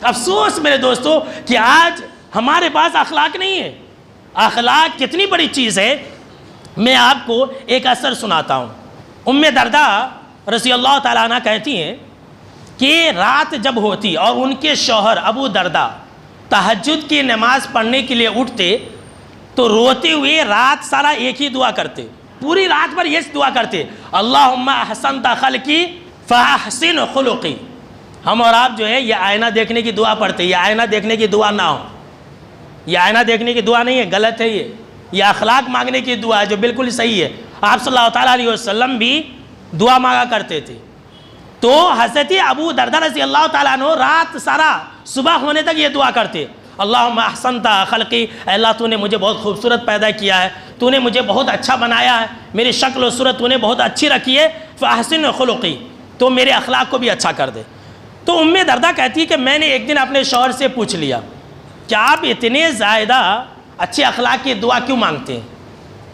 افسوس میرے دوستو کہ آج ہمارے پاس اخلاق نہیں ہے۔ اخلاق کتنی بڑی چیز ہے، میں آپ کو ایک اثر سناتا ہوں۔ ام دردہ رضی اللہ تعالیٰ عنہ کہتی ہیں کہ رات جب ہوتی اور ان کے شوہر ابو دردہ تہجد کی نماز پڑھنے کے لیے اٹھتے تو روتے ہوئے رات سارا ایک ہی دعا کرتے، پوری رات بھر یہ دعا کرتے، اللہم احسنت خلقی فاحسن خلقی۔ ہم اور آپ جو ہے یہ آئینہ دیکھنے کی دعا پڑھتے، یہ آئینہ دیکھنے کی دعا نہ ہو، یہ آئینہ دیکھنے کی دعا نہیں ہے، غلط ہے یہ اخلاق مانگنے کی دعا ہے جو بالکل صحیح ہے۔ آپ صلی اللہ تعالیٰ علیہ وسلم بھی دعا مانگا کرتے تھے۔ تو حضرت ابو دردہ رضی اللہ تعالیٰ عنہ رات سارا صبح ہونے تک یہ دعا کرتے، اللہم احسنت خلقی، اے اللہ تو نے مجھے بہت خوبصورت پیدا کیا ہے، تو نے مجھے بہت اچھا بنایا ہے، میری شکل و صورت تو نے بہت اچھی رکھی ہے، فاحسن خلقی، تو میرے اخلاق کو بھی اچھا کر دے۔ تو ام دردہ کہتی کہ میں نے ایک دن اپنے شوہر سے پوچھ لیا کہ آپ اتنے زائدہ اچھے اخلاق کی دعا کیوں مانگتے ہیں؟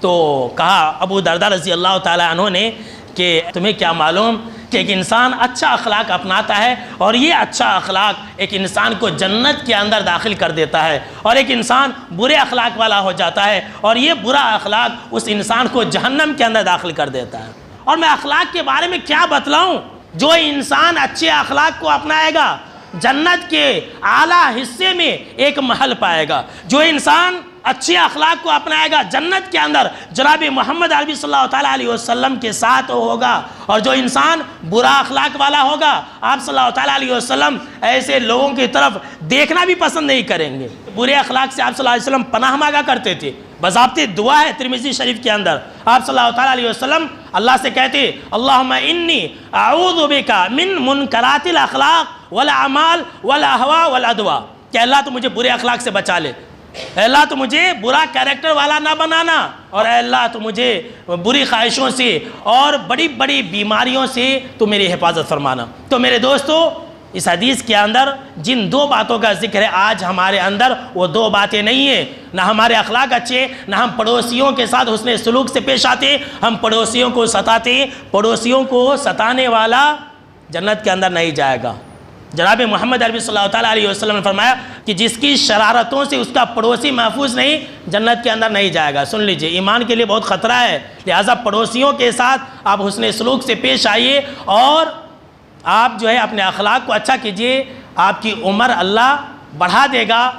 تو کہا ابو دردہ رضی اللہ تعالیٰ عنہ نے کہ تمہیں کیا معلوم کہ ایک انسان اچھا اخلاق اپناتا ہے اور یہ اچھا اخلاق ایک انسان کو جنت کے اندر داخل کر دیتا ہے، اور ایک انسان برے اخلاق والا ہو جاتا ہے اور یہ برا اخلاق اس انسان کو جہنم کے اندر داخل کر دیتا ہے۔ اور میں اخلاق کے بارے میں کیا بتلاؤں؟ جو انسان اچھے اخلاق کو اپنائے گا جنت کے اعلیٰ حصے میں ایک محل پائے گا، جو انسان اچھے اخلاق کو اپنائے گا جنت کے اندر جناب محمد عربی صلی اللہ تعالیٰ علیہ وسلم کے ساتھ ہوگا، اور جو انسان برا اخلاق والا ہوگا آپ صلی اللہ تعالیٰ علیہ وسلم ایسے لوگوں کی طرف دیکھنا بھی پسند نہیں کریں گے۔ برے اخلاق سے آپ صلی اللہ علیہ وسلم پناہ مانگا کرتے تھے، باضابطہ دعا ہے ترمذی شریف کے اندر، آپ صلی اللہ تعالیٰ علیہ وسلم اللہ سے کہتے اللہم انی اعوذ بک من منکرات الاخلاق والاعمال والاہواء والادواء، کہ اللہ تو مجھے برے اخلاق سے بچا لے، اے اللہ تو مجھے برا کیریکٹر والا نہ بنانا، اور اے اللہ تو مجھے بری خواہشوں سے اور بڑی بڑی بیماریوں سے تو میری حفاظت فرمانا۔ تو میرے دوستو اس حدیث کے اندر جن دو باتوں کا ذکر ہے آج ہمارے اندر وہ دو باتیں نہیں ہیں، نہ ہمارے اخلاق اچھے، نہ ہم پڑوسیوں کے ساتھ حسن سلوک سے پیش آتے، ہم پڑوسیوں کو ستاتے، پڑوسیوں کو ستانے والا جنت کے اندر نہیں جائے گا۔ جناب محمد عربی صلی اللہ تعالیٰ علیہ وسلم نے فرمایا کہ جس کی شرارتوں سے اس کا پڑوسی محفوظ نہیں جنت کے اندر نہیں جائے گا۔ سن لیجئے ایمان کے لیے بہت خطرہ ہے، لہٰذا پڑوسیوں کے ساتھ آپ حسن سلوک سے پیش آئیے اور آپ جو ہے اپنے اخلاق کو اچھا کیجئے، آپ کی عمر اللہ بڑھا دے گا